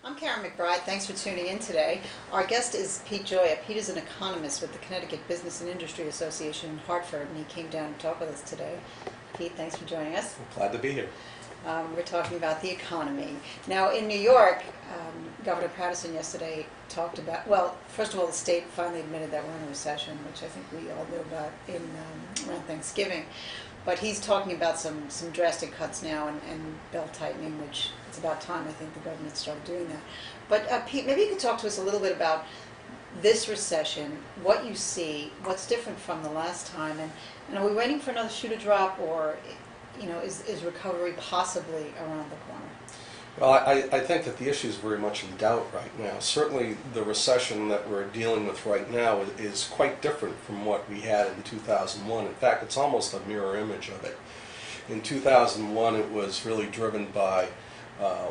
I'm Caryn McBride. Thanks for tuning in today. Our guest is Pete Gioia. Pete is an economist with the Connecticut Business and Industry Association in Hartford, and he came down to talk with us today. Pete, thanks for joining us. Glad to be here. We're talking about the economy. Now, in New York, Governor Patterson yesterday talked about, well, first of all, the state finally admitted that we're in a recession, which I think we all knew about around Thanksgiving. But he's talking about some drastic cuts now and belt tightening, which it's about time, I think, the government started doing that. But Pete, maybe you could talk to us a little bit about this recession, what you see, what's different from the last time, and are we waiting for another shoe to drop, or is recovery possibly around the corner? Well, I think that the issue is very much in doubt right now. Certainly the recession that we're dealing with right now is quite different from what we had in 2001. In fact, it's almost a mirror image of it. In 2001, it was really driven by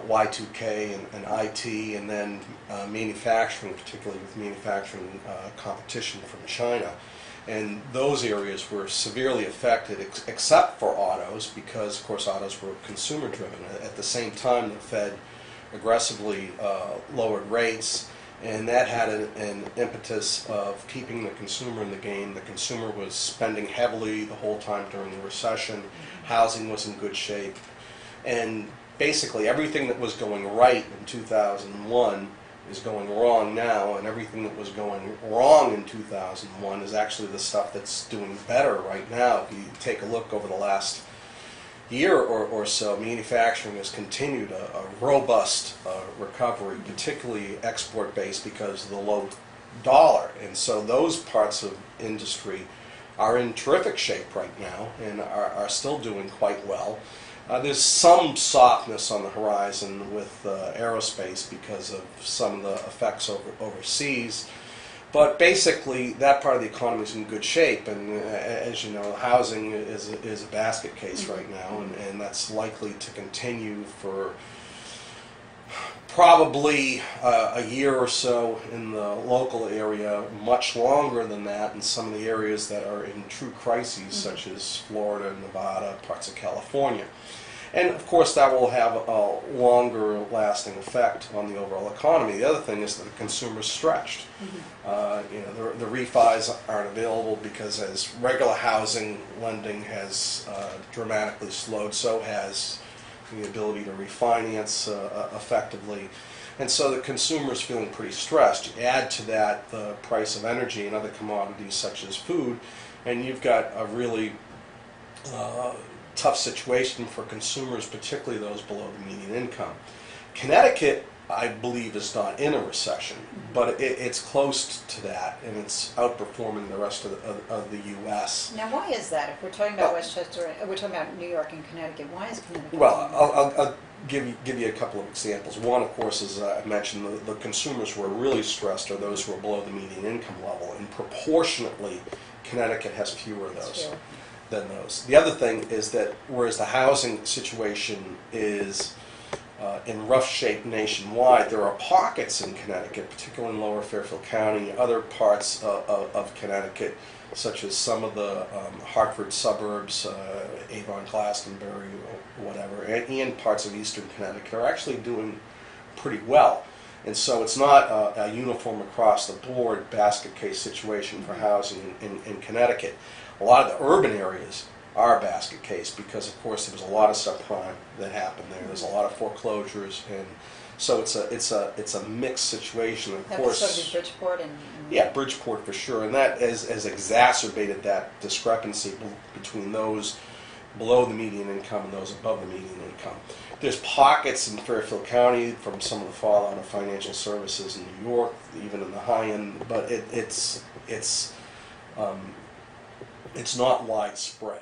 Y2K and IT, and then manufacturing, particularly with manufacturing competition from China. And those areas were severely affected, except for autos, because, of course, autos were consumer-driven. At the same time, the Fed aggressively lowered rates, and that had an impetus of keeping the consumer in the game. The consumer was spending heavily the whole time during the recession. Housing was in good shape. And basically, everything that was going right in 2001 is going wrong now, and everything that was going wrong in 2001 is actually the stuff that's doing better right now. If you take a look over the last year or so, manufacturing has continued a robust recovery, particularly export-based because of the low dollar. And so those parts of industry are in terrific shape right now and are still doing quite well. There's some softness on the horizon with aerospace because of some of the effects overseas, but basically that part of the economy is in good shape, and as you know, housing is a basket case right now, and that's likely to continue for probably a year or so in the local area, much longer than that in some of the areas that are in true crises, such as Florida, Nevada, parts of California. And of course that will have a longer lasting effect on the overall economy. The other thing is that the consumer's stretched. The refis aren't available because as regular housing lending has dramatically slowed, so has the ability to refinance effectively. And so the consumer's feeling pretty stressed. You add to that the price of energy and other commodities such as food, and you've got a really tough situation for consumers, particularly those below the median income. Connecticut, I believe, is not in a recession, but it's close to that, and it's outperforming the rest of the U.S. Now, why is that? If we're talking about Westchester, we're talking about New York and Connecticut. Why is Connecticut? Well, I'll give you a couple of examples. One, of course, as I mentioned, the consumers who are really stressed are those who are below the median income level, and proportionately, Connecticut has fewer of those than those. The other thing is that whereas the housing situation is in rough shape nationwide, there are pockets in Connecticut, particularly in lower Fairfield County, other parts of Connecticut, such as some of the Hartford suburbs, Avon, Glastonbury, or whatever, and parts of eastern Connecticut are actually doing pretty well. And so it's not a uniform across the board basket case situation for housing in Connecticut. A lot of the urban areas are a basket case because, of course, there was a lot of subprime that happened there. There's a lot of foreclosures, and so it's a mixed situation. Of course, sort of Bridgeport and yeah, Bridgeport for sure, and that has exacerbated that discrepancy between those below the median income and those above the median income. There's pockets in Fairfield County from some of the fallout of financial services in New York, even in the high end, but it's not widespread.